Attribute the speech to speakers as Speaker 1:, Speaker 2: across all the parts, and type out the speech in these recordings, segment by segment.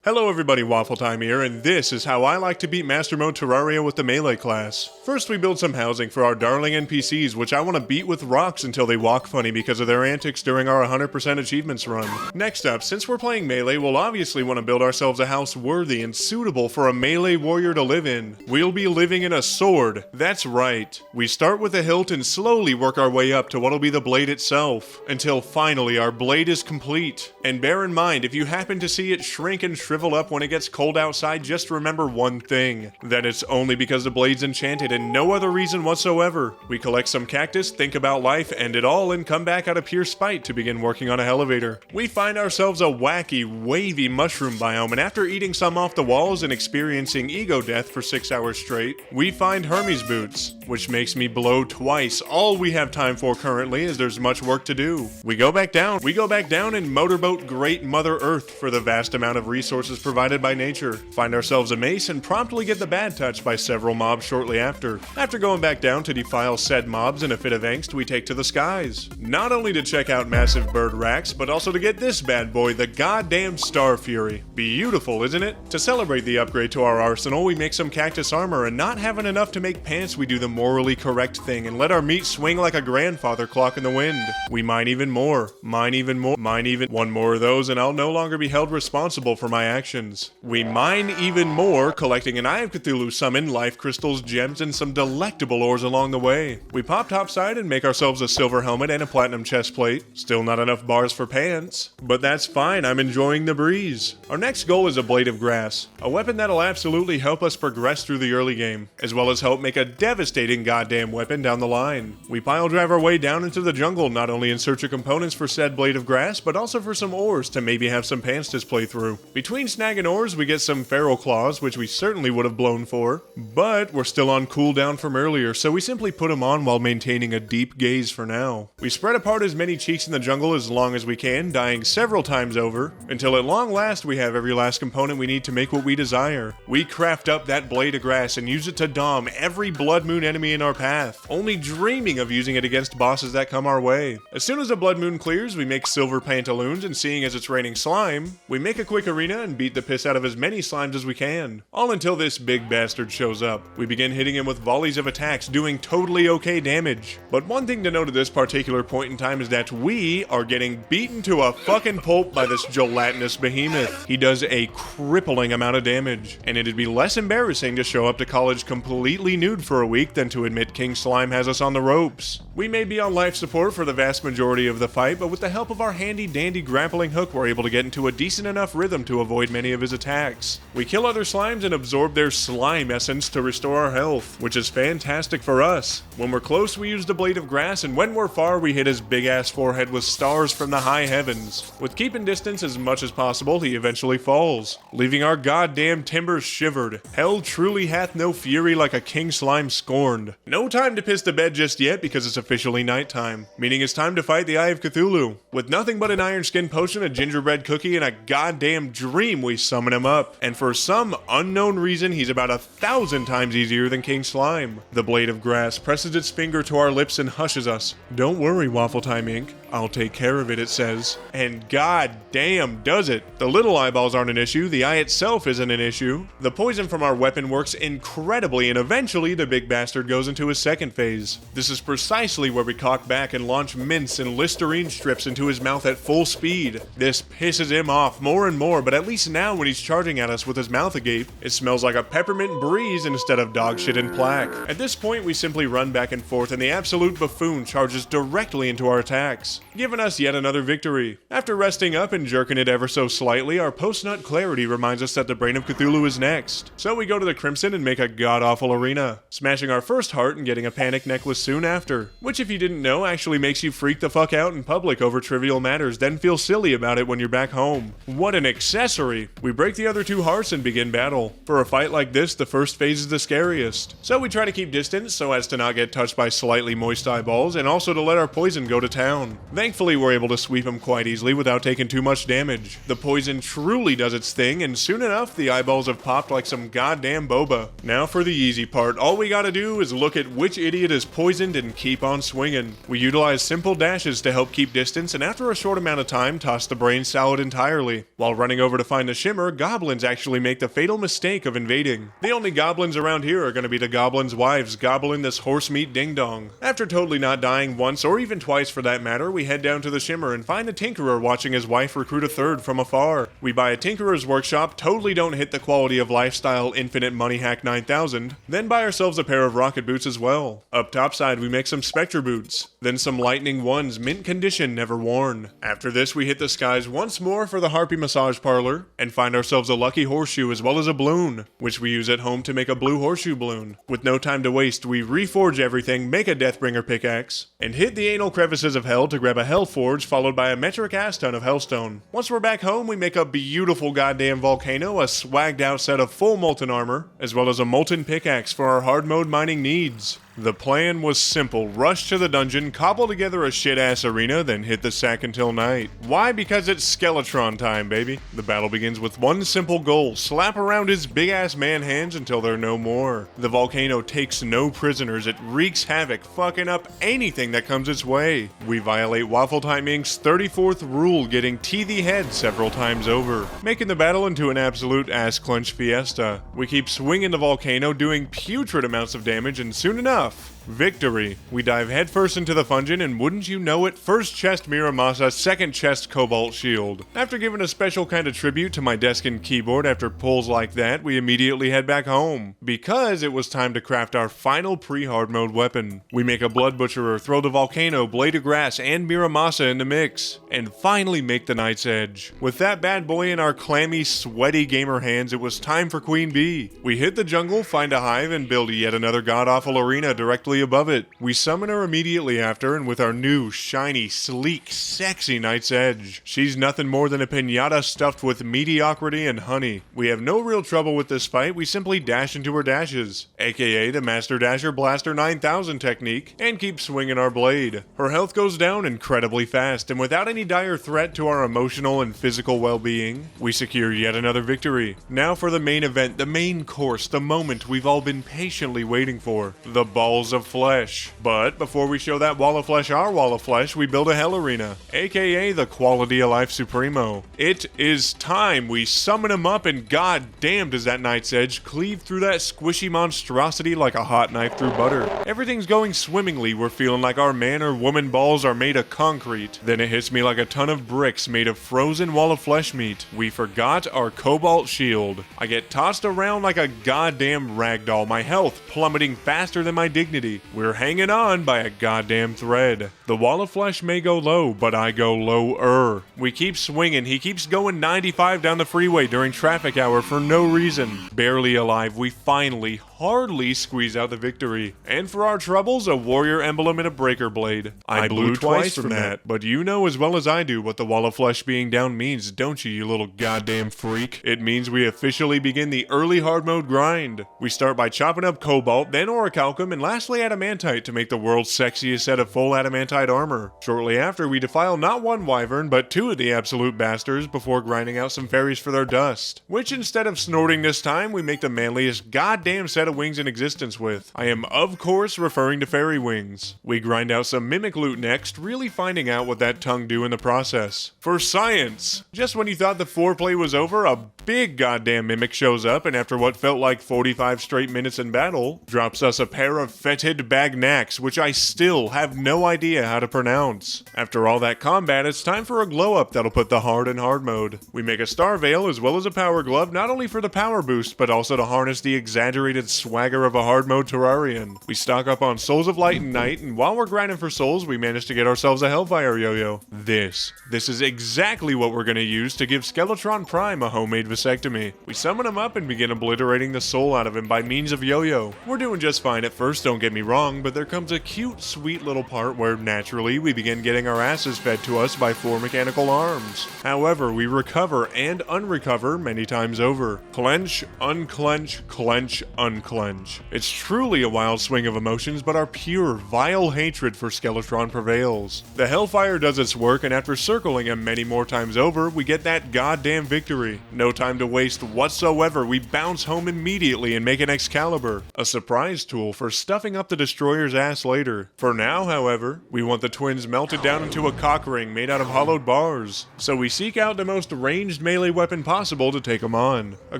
Speaker 1: Hello everybody, WaffleTime here, and this is how I like to beat Master Mode Terraria with the melee class. First we build some housing for our darling NPCs, which I want to beat with rocks until they walk funny because of their antics during our 100% achievements run. Next up, since we're playing melee, we'll obviously want to build ourselves a house worthy and suitable for a melee warrior to live in. We'll be living in a sword. That's right. We start with the hilt and slowly work our way up to what'll be the blade itself, until finally our blade is complete. And bear in mind, if you happen to see it shrink and shrivel up when it gets cold outside, just remember one thing, that it's only because the blade's enchanted and no other reason whatsoever. We collect some cactus, think about life, end it all, and come back out of pure spite to begin working on a elevator. We find ourselves a wacky, wavy mushroom biome, and after eating some off the walls and experiencing ego death for 6 hours straight, we find Hermes boots, which makes me blow twice. All we have time for currently is there's much work to do. We go back down and motorboat Great Mother Earth for the vast amount of resources provided by nature. Find ourselves a mace and promptly get the bad touch by several mobs shortly after. After going back down to defile said mobs in a fit of angst, we take to the skies. Not only to check out massive bird racks, but also to get this bad boy, the goddamn Star Fury. Beautiful, isn't it? To celebrate the upgrade to our arsenal, we make some cactus armor, and not having enough to make pants, we do the morally correct thing and let our meat swing like a grandfather clock in the wind. We mine even more, one more of those, and I'll no longer be held responsible for my actions. We mine even more, collecting an Eye of Cthulhu summon, life crystals, gems, and some delectable ores along the way. We pop topside and make ourselves a silver helmet and a platinum chest plate. Still not enough bars for pants, but that's fine, I'm enjoying the breeze. Our next goal is a blade of grass, a weapon that'll absolutely help us progress through the early game, as well as help make a devastating goddamn weapon down the line. We pile drive our way down into the jungle, not only in search of components for said blade of grass, but also for some ores to maybe have some pants to play through. Between snagging ores, we get some feral claws, which we certainly would have blown for, but we're still on cooldown from earlier, so we simply put them on while maintaining a deep gaze for now. We spread apart as many cheeks in the jungle as long as we can, dying several times over, until at long last we have every last component we need to make what we desire. We craft up that blade of grass and use it to dom every blood moon enemy in our path, only dreaming of using it against bosses that come our way. As soon as the blood moon clears, we make silver pantaloons, and seeing as it's raining slime, we make a quick arena and beat the piss out of as many slimes as we can. All until this big bastard shows up. We begin hitting him with volleys of attacks, doing totally okay damage. But one thing to note at this particular point in time is that we are getting beaten to a fucking pulp by this gelatinous behemoth. He does a crippling amount of damage, and it'd be less embarrassing to show up to college completely nude for a week than to admit King Slime has us on the ropes. We may be on life support for the vast majority of the fight, but with the help of our handy dandy grappling hook, we're able to get into a decent enough rhythm to avoid many of his attacks. We kill other slimes and absorb their slime essence to restore our health, which is fantastic for us. When we're close, we use the blade of grass, and when we're far, we hit his big ass forehead with stars from the high heavens. With keeping distance as much as possible, he eventually falls, leaving our goddamn timbers shivered. Hell truly hath no fury like a king slime scorned. No time to piss the bed just yet because it's officially nighttime, meaning it's time to fight the Eye of Cthulhu. With nothing but an iron skin potion, a gingerbread cookie, and a goddamn dream, we summon him up. And for some unknown reason, he's about 1,000 times easier than King Slime. The blade of grass presses its finger to our lips and hushes us. Don't worry, WaffleTime Inc. I'll take care of it, it says. And god damn does it. The little eyeballs aren't an issue, the eye itself isn't an issue. The poison from our weapon works incredibly, and eventually the big bastard goes into his second phase. This is precisely where we cock back and launch mints and Listerine strips into his mouth at full speed. This pisses him off more and more, but at least now when he's charging at us with his mouth agape, it smells like a peppermint breeze instead of dog shit and plaque. At this point we simply run back and forth, and the absolute buffoon charges directly into our attacks, giving us yet another victory. After resting up and jerking it ever so slightly, our post-nut clarity reminds us that the Brain of Cthulhu is next. So we go to the Crimson and make a god-awful arena, smashing our first heart and getting a panic necklace soon after, which if you didn't know actually makes you freak the fuck out in public over trivial matters, then feel silly about it when you're back home. What an accessory! We break the other two hearts and begin battle. For a fight like this, the first phase is the scariest, so we try to keep distance so as to not get touched by slightly moist eyeballs, and also to let our poison go to town. Thankfully, we're able to sweep him quite easily without taking too much damage. The poison truly does its thing, and soon enough, the eyeballs have popped like some goddamn boba. Now for the easy part, all we gotta do is look at which idiot is poisoned and keep on swinging. We utilize simple dashes to help keep distance, and after a short amount of time, toss the brain salad entirely. While running over to find the shimmer, goblins actually make the fatal mistake of invading. The only goblins around here are gonna be the goblins' wives, gobbling this horse meat ding-dong. After totally not dying once, or even twice for that matter, we head down to the shimmer and find the tinkerer watching his wife recruit a third from afar. We buy a tinkerer's workshop, totally don't hit the quality of lifestyle infinite money hack 9000, then buy ourselves a pair of rocket boots as well. Up topside we make some spectre boots, then some lightning ones, mint condition, never worn. After this we hit the skies once more for the harpy massage parlor, and find ourselves a lucky horseshoe as well as a balloon, which we use at home to make a blue horseshoe balloon. With no time to waste, we reforge everything, make a Deathbringer pickaxe, and hit the anal crevices of hell to grab a hell forge followed by a metric ass ton of hellstone. Once we're back home, we make a beautiful goddamn volcano, a swagged out set of full molten armor, as well as a molten pickaxe for our hard mode mining needs. The plan was simple: rush to the dungeon, cobble together a shit-ass arena, then hit the sack until night. Why? Because it's Skeletron time, baby. The battle begins with one simple goal: slap around his big-ass man hands until there are no more. The volcano takes no prisoners, it wreaks havoc, fucking up anything that comes its way. We violate WaffleTime Inc.'s 34th rule, getting teethy head several times over, making the battle into an absolute ass-clench fiesta. We keep swinging the volcano, doing putrid amounts of damage, and soon enough, victory. We dive headfirst into the fungeon, and wouldn't you know it, first chest Miramasa, second chest Cobalt Shield. After giving a special kind of tribute to my desk and keyboard after pulls like that, we immediately head back home, because it was time to craft our final pre-hard mode weapon. We make a blood butcherer, throw the volcano, blade of grass, and Miramasa in the mix, and finally make the Night's Edge. With that bad boy in our clammy, sweaty gamer hands, it was time for Queen Bee. We hit the jungle, find a hive, and build yet another god-awful arena directly above it. We summon her immediately after, and with our new, shiny, sleek, sexy Night's Edge. She's nothing more than a piñata stuffed with mediocrity and honey. We have no real trouble with this fight, we simply dash into her dashes, aka the Master Dasher Blaster 9000 technique, and keep swinging our blade. Her health goes down incredibly fast, and without any dire threat to our emotional and physical well-being, we secure yet another victory. Now for the main event, the main course, the moment we've all been patiently waiting for, the balls of flesh. But before we show that wall of flesh our wall of flesh, we build a hell arena, aka the Quality of Life Supremo. It is time. We summon him up, and god damn does that Night's Edge cleave through that squishy monstrosity like a hot knife through butter. Everything's going swimmingly, we're feeling like our man or woman balls are made of concrete. Then it hits me like a ton of bricks made of frozen wall of flesh meat. We forgot our Cobalt Shield. I get tossed around like a goddamn ragdoll, my health plummeting faster than my dignity. We're hanging on by a goddamn thread. The wall of flesh may go low, but I go lower. We keep swinging. He keeps going 95 down the freeway during traffic hour for no reason. Barely alive, we finally, hardly squeeze out the victory. And for our troubles, a warrior emblem and a breaker blade. I blew twice from that, but you know as well as I do what the wall of flesh being down means, don't you little goddamn freak? It means we officially begin the early hard mode grind. We start by chopping up cobalt, then orichalcum, and lastly adamantite to make the world's sexiest set of full adamantite armor. Shortly after, we defile not one wyvern, but two of the absolute bastards before grinding out some fairies for their dust, which instead of snorting this time, we make the manliest goddamn set of wings in existence with. I am of course referring to fairy wings. We grind out some mimic loot next, really finding out what that tongue do in the process. For science! Just when you thought the foreplay was over, a big goddamn mimic shows up, and after what felt like 45 straight minutes in battle, drops us a pair of fetid bagnacks, which I still have no idea how to pronounce. After all that combat, it's time for a glow up that'll put the hard in hard mode. We make a star veil as well as a power glove, not only for the power boost, but also to harness the exaggerated swagger of a hard mode Terrarian. We stock up on Souls of Light and Night, and while we're grinding for souls, we manage to get ourselves a Hellfire yo-yo. This is exactly what we're gonna use to give Skeletron Prime a homemade vasectomy. We summon him up and begin obliterating the soul out of him by means of yo-yo. We're doing just fine at first, don't get me wrong, but there comes a cute, sweet little part where naturally we begin getting our asses fed to us by 4 mechanical arms. However, we recover and unrecover many times over. Clench, unclench, clench, unclench. It's truly a wild swing of emotions, but our pure, vile hatred for Skeletron prevails. The Hellfire does its work, and after circling him many more times over, we get that goddamn victory. No time to waste whatsoever, we bounce home immediately and make an Excalibur, a surprise tool for stuffing up the Destroyer's ass later. For now, however, we want the twins melted down into a cock ring made out of hollowed bars, so we seek out the most ranged melee weapon possible to take them on. A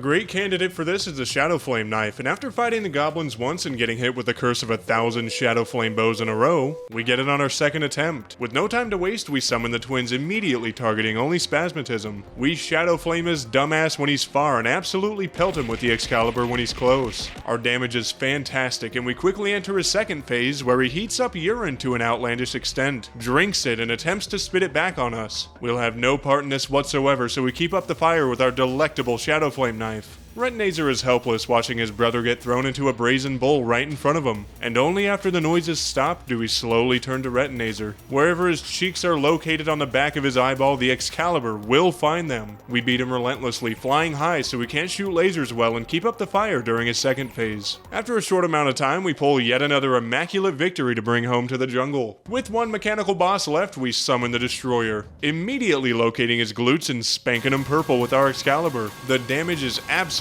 Speaker 1: great candidate for this is the Shadow Flame knife, and after fighting the goblins once and getting hit with the curse of 1,000 Shadow Flame bows in a row, we get it on our second attempt. With no time to waste, we summon the twins immediately, targeting only Spasmatism. We Shadow Flame his dumbass when he's far and absolutely pelt him with the Excalibur when he's close. Our damage is fantastic, and we quickly enter his second phase where he heats up urine to an outlandish extent, drinks it, and attempts to spit it back on us. We'll have no part in this whatsoever, so we keep up the fire with our delectable Shadow Flame knife. Retinazer is helpless, watching his brother get thrown into a brazen bowl right in front of him, and only after the noises stop do we slowly turn to Retinazer. Wherever his cheeks are located on the back of his eyeball, the Excalibur will find them. We beat him relentlessly, flying high so he can't shoot lasers well and keep up the fire during his second phase. After a short amount of time, we pull yet another immaculate victory to bring home to the jungle. With one mechanical boss left, we summon the Destroyer, immediately locating his glutes and spanking him purple with our Excalibur. The damage is absolutely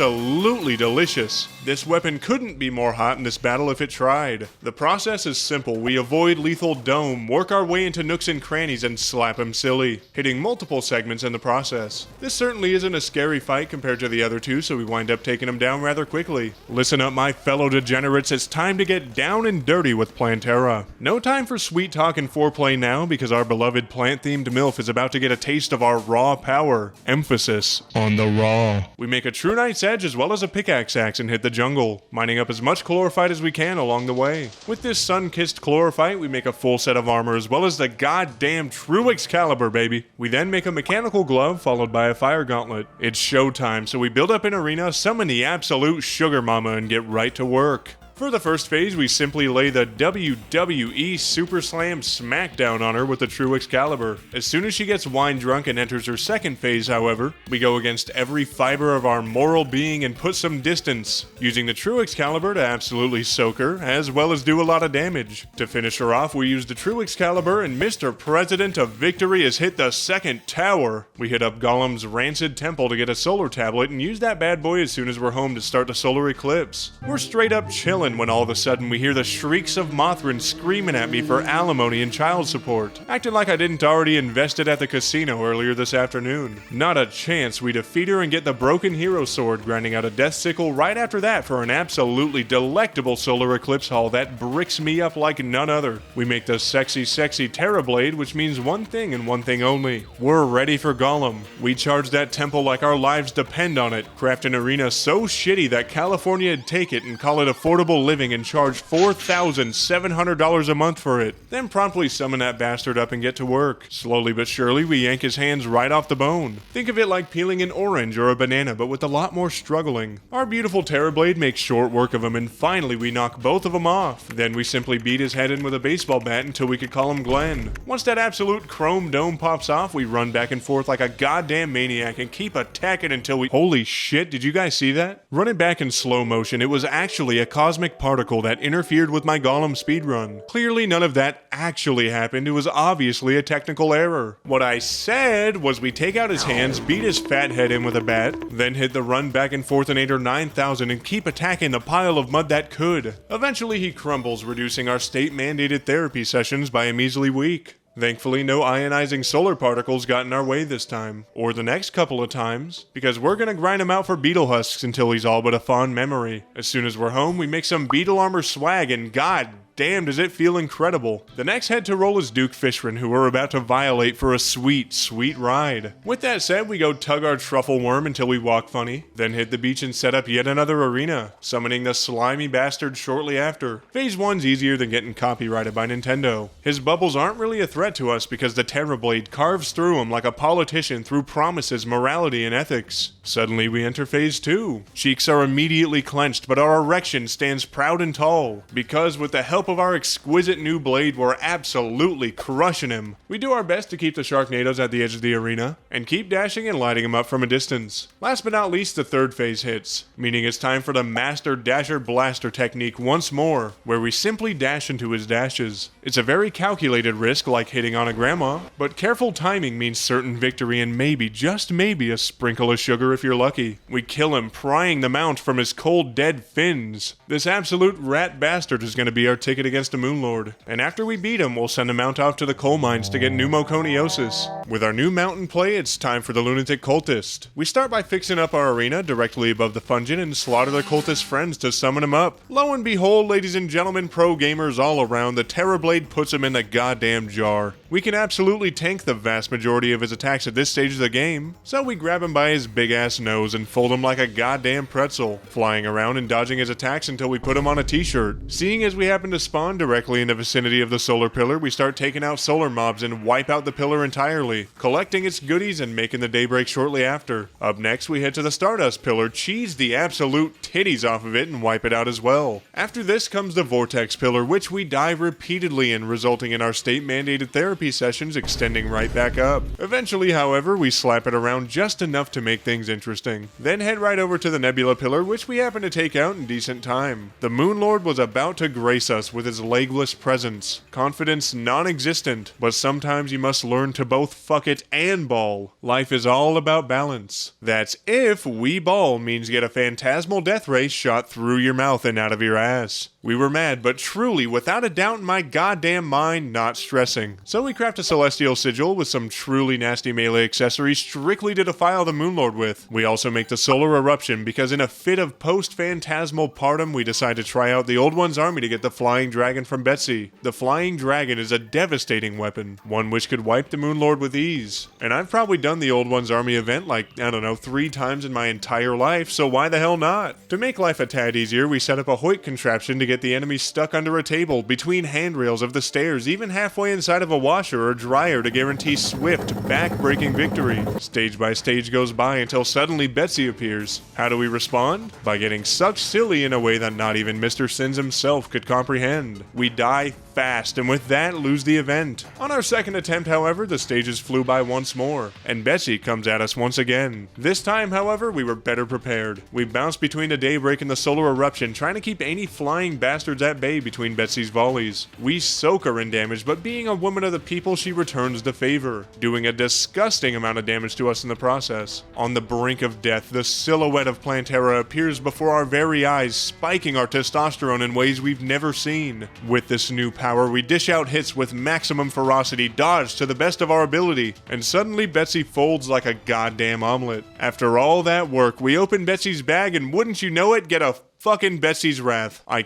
Speaker 1: delicious. This weapon couldn't be more hot in this battle if it tried. The process is simple. We avoid lethal dome, work our way into nooks and crannies, and slap him silly, hitting multiple segments in the process. This certainly isn't a scary fight compared to the other two, so we wind up taking him down rather quickly. Listen up, my fellow degenerates, it's time to get down and dirty with Plantera. No time for sweet talk and foreplay now, because our beloved plant-themed MILF is about to get a taste of our raw power. Emphasis on the raw. We make a true knight's edge as well as a pickaxe axe and hit the jungle, mining up as much chlorophyte as we can along the way. With this sun-kissed chlorophyte, we make a full set of armor as well as the goddamn true Excalibur, baby. We then make a mechanical glove followed by a fire gauntlet. It's showtime, so we build up an arena, summon the absolute sugar mama, and get right to work. For the first phase, we simply lay the WWE Super Slam Smackdown on her with the true Excalibur. As soon as she gets wine drunk and enters her second phase, however, we go against every fiber of our moral being and put some distance, using the true Excalibur to absolutely soak her, as well as do a lot of damage. To finish her off, we use the true Excalibur, and Mr. President of Victory has hit the second tower. We hit up Golem's rancid temple to get a solar tablet and use that bad boy as soon as we're home to start the solar eclipse. We're straight up chillin' when all of a sudden we hear the shrieks of Mothrin screaming at me for alimony and child support, acting like I didn't already invest it at the casino earlier this afternoon. Not a chance. We defeat her and get the broken hero sword, grinding out a death sickle right after that for an absolutely delectable solar eclipse haul that bricks me up like none other. We make the sexy Terra Blade, which means one thing and one thing only. We're ready for Golem. We charge that temple like our lives depend on it, craft an arena so shitty that California'd take it and call it affordable living and charge $4,700 a month for it. Then promptly summon that bastard up and get to work. Slowly but surely, we yank his hands right off the bone. Think of it like peeling an orange or a banana, but with a lot more struggling. Our beautiful Terra Blade makes short work of him, and finally we knock both of them off. Then we simply beat his head in with a baseball bat until we could call him Glenn. Once that absolute chrome dome pops off, we run back and forth like a goddamn maniac and keep attacking until we— Holy shit, did you guys see that? Running back in slow motion, it was actually a cosmic particle that interfered with my Golem speedrun. Clearly none of that actually happened, it was obviously a technical error. What I said was we take out his hands, beat his fat head in with a bat, then hit the run back and forth in 8 or 9,000 and keep attacking the pile of mud that could. Eventually he crumbles, reducing our state-mandated therapy sessions by a measly week. Thankfully, no ionizing solar particles got in our way this time, or the next couple of times, because we're gonna grind him out for beetle husks until he's all but a fond memory. As soon as we're home, we make some beetle armor swag, and god damn does it feel incredible. The next head to roll is Duke Fishron, who we're about to violate for a sweet, sweet ride. With that said, we go tug our truffle worm until we walk funny, then hit the beach and set up yet another arena, summoning the slimy bastard shortly after. Phase 1's easier than getting copyrighted by Nintendo. His bubbles aren't really a threat to us because the Terrorblade carves through them like a politician through promises, morality, and ethics. Suddenly we enter phase 2. Cheeks are immediately clenched, but our erection stands proud and tall, because with the help of our exquisite new blade, we're absolutely crushing him. We do our best to keep the Sharknadoes at the edge of the arena, and keep dashing and lighting him up from a distance. Last but not least, the third phase hits, meaning it's time for the Master Dasher Blaster technique once more, where we simply dash into his dashes. It's a very calculated risk like hitting on a grandma, but careful timing means certain victory and maybe, just maybe, a sprinkle of sugar if you're lucky. We kill him, prying the mount from his cold dead fins. This absolute rat bastard is going to be our ticket against a Moonlord, and after we beat him, we'll send a mount off to the coal mines to get pneumoconiosis. With our new mount in play, it's time for the Lunatic cultist. We start by fixing up our arena directly above the Fungin and slaughter their cultist friends to summon him up. Lo and behold, ladies and gentlemen, pro gamers all around, the Terrorblade puts him in the goddamn jar. We can absolutely tank the vast majority of his attacks at this stage of the game, so we grab him by his big ass nose and fold him like a goddamn pretzel, flying around and dodging his attacks until we put him on a t-shirt. Seeing as we happen to spawn directly in the vicinity of the solar pillar, we start taking out solar mobs and wipe out the pillar entirely, collecting its goodies and making the daybreak shortly after. Up next, we head to the Stardust pillar, cheese the absolute titties off of it and wipe it out as well. After this comes the Vortex pillar, which we die repeatedly in, resulting in our state-mandated therapy sessions extending right back up. Eventually, however, we slap it around just enough to make things interesting. Then head right over to the Nebula pillar, which we happen to take out in decent time. The Moonlord was about to grace us with his legless presence. Confidence non-existent, but sometimes you must learn to both fuck it and ball. Life is all about balance. That's if we ball means get a phantasmal death ray shot through your mouth and out of your ass. We were mad, but truly, without a doubt in my goddamn mind, not stressing. So we craft a Celestial Sigil with some truly nasty melee accessories strictly to defile the Moonlord with. We also make the Solar Eruption because in a fit of post-phantasmal pardum, we decide to try out the Old One's army to get the Flying Dragon from Betsy. The Flying Dragon is a devastating weapon, one which could wipe the Moonlord with ease. And I've probably done the Old One's army event like, I don't know, 3 times in my entire life, so why the hell not? To make life a tad easier, we set up a Hoyt contraption to get the enemy stuck under a table, between handrails of the stairs, even halfway inside of a washer or dryer to guarantee swift, back-breaking victory. Stage by stage goes by until suddenly Betsy appears. How do we respond? By getting sucked silly in a way that not even Mr. Sins himself could comprehend. We die fast, and with that, lose the event. On our second attempt, however, the stages flew by once more, and Betsy comes at us once again. This time, however, we were better prepared. We bounced between the Daybreak and the Solar Eruption, trying to keep any flying bastards at bay between Betsy's volleys. We soak her in damage, but being a woman of the people, she returns the favor, doing a disgusting amount of damage to us in the process. On the brink of death, the silhouette of Plantera appears before our very eyes, spiking our testosterone in ways we've never seen. With this new power, we dish out hits with maximum ferocity, dodge to the best of our ability, and suddenly Betsy folds like a goddamn omelet. After all that work, we open Betsy's bag and wouldn't you know it, get a fucking Betsy's wrath. I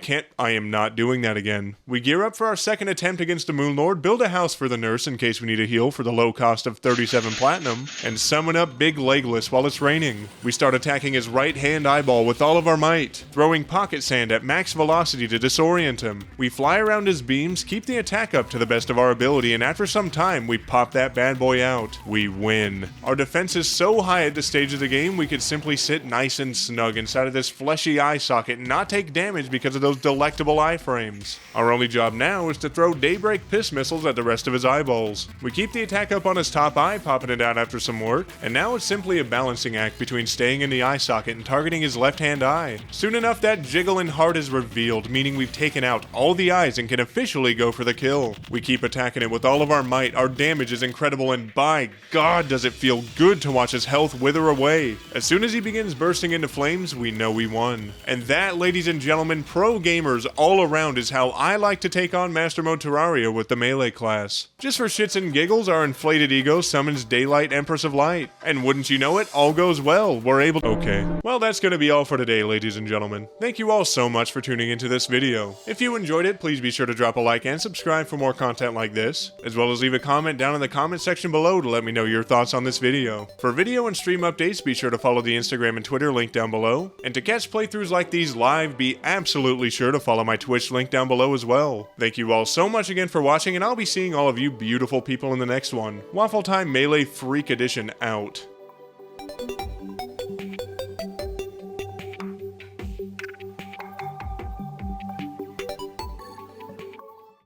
Speaker 1: am not doing that again. We gear up for our second attempt against the Moonlord, build a house for the nurse in case we need a heal for the low cost of 37 platinum, and summon up Big Legless while it's raining. We start attacking his right hand eyeball with all of our might, throwing pocket sand at max velocity to disorient him. We fly around his beams, keep the attack up to the best of our ability, and after some time, we pop that bad boy out. We win. Our defense is so high at this stage of the game, we could simply sit nice and snug inside of this fleshy eye socket and not take damage because of those delectable iframes. Our only job now is to throw Daybreak piss missiles at the rest of his eyeballs. We keep the attack up on his top eye, popping it out after some work, and now it's simply a balancing act between staying in the eye socket and targeting his left-hand eye. Soon enough, that jiggling heart is revealed, meaning we've taken out all the eyes and can officially go for the kill. We keep attacking it with all of our might, our damage is incredible, and by God does it feel good to watch his health wither away. As soon as he begins bursting into flames, we know we won. And that, ladies and gentlemen, pro gamers all around, is how I like to take on Master Mode Terraria with the melee class. Just for shits and giggles, our inflated ego summons Daylight Empress of Light. And wouldn't you know it, all goes well, we're able to— Okay. Well, that's gonna be all for today, ladies and gentlemen. Thank you all so much for tuning into this video. If you enjoyed it, please be sure to drop a like and subscribe for more content like this, as well as leave a comment down in the comment section below to let me know your thoughts on this video. For video and stream updates, be sure to follow the Instagram and Twitter link down below. And to catch playthroughs like these live, be absolutely sure to follow my Twitch link down below as well. Thank you all so much again for watching, and I'll be seeing all of you beautiful people in the next one. WaffleTime Melee Freak Edition out.